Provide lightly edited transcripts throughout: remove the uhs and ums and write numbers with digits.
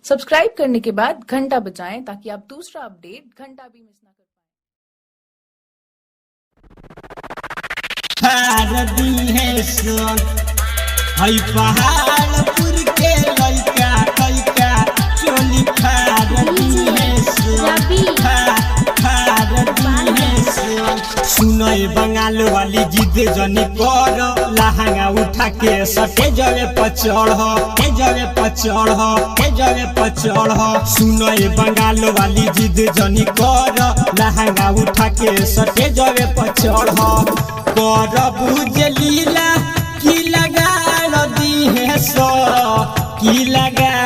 Subscribe करने के बाद घंटा बजाएं ताकि आप दूसरा अपडेट घंटा भी मिस ना कर पाए। पहाड़पुर के लइका लइका चोली सुनय बंगाल वाली जिद जनी कर लहंगा उठा के सटे जगह पर चढ़ सुनय बंगाल वाली जिद जनी कर लहंगा उठा के सटे जगह पर चढ़ कर बुझलीला की लगा दी है सो की लगा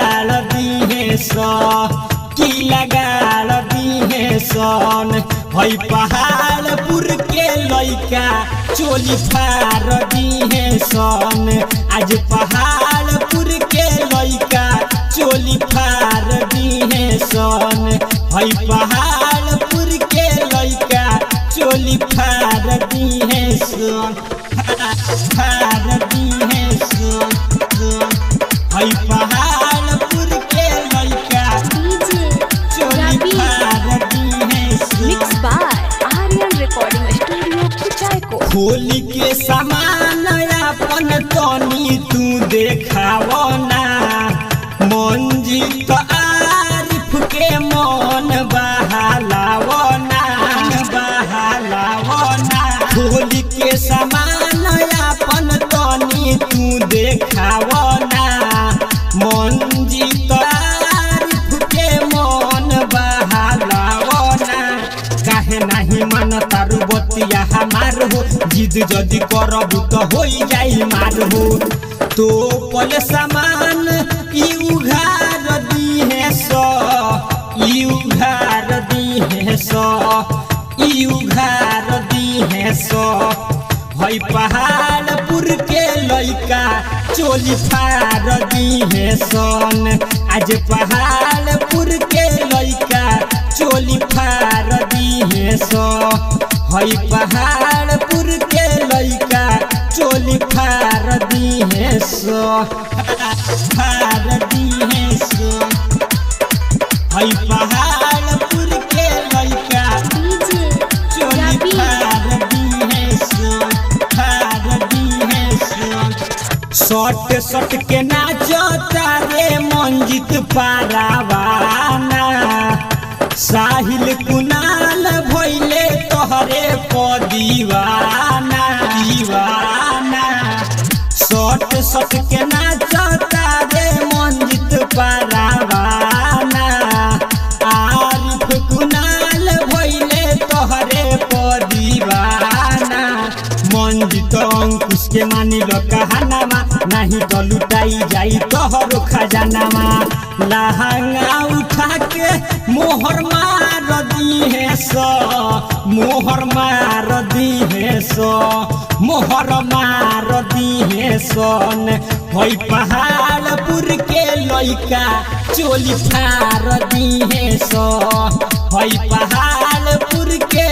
दी है सन भई पहाड़पुर के लइका चोली फार दी है सन आज पहाड़पुर के लइका चोली फार दी है सन भई पहाड़पुर के लइका चोली फार दी है सन फार दी है सन भई पहाड़पुर के लइका चोली फार दी है mix by Aryan recording studio कुचायको। खोली के सामान अपन तनी तू देखावो ना मंजित आरिफ के मन बहालावो ना खोली के सामान अपन तनी तू देखावो ना मंजित आरिफ के मन बहालावो ना काहे नहीं मन तारू बतिया हमार हो जिद जदि करबू तो हो जाई मार हो तो पल सामान ई उघार दी है सो ई उघार दी है सो ई उघार दी है सो भई पहाड़पुर के लइका चोली फार दी है सन आज पहाड़पुर के लइका चोली फार दी है सो हई पहाड़पुर के लइका चोली फार दी है सो फार दी है सो हई पहाड़पुर के लइका चोली फार दी है सो फार दी है सो सट के नाचो तारे मंजित पारावाना साहिल कुनाल भइले तोहरे को दीवाना सट के नाचो तारे मंजित पारावाना आरिफ कुनाल भइले तोहरे को दीवाना मंजित अंकुश के मानी लो कहानामा नहीं तो लुटाई जाई तोहरो खजानामा लहंगा उठा के मोहर मार दी है सो मोहर मार दी है सो मोहर मार दी है सोन भई पहाड़पुर के लइका चोली फार दी है सो भई पहाड़पुर के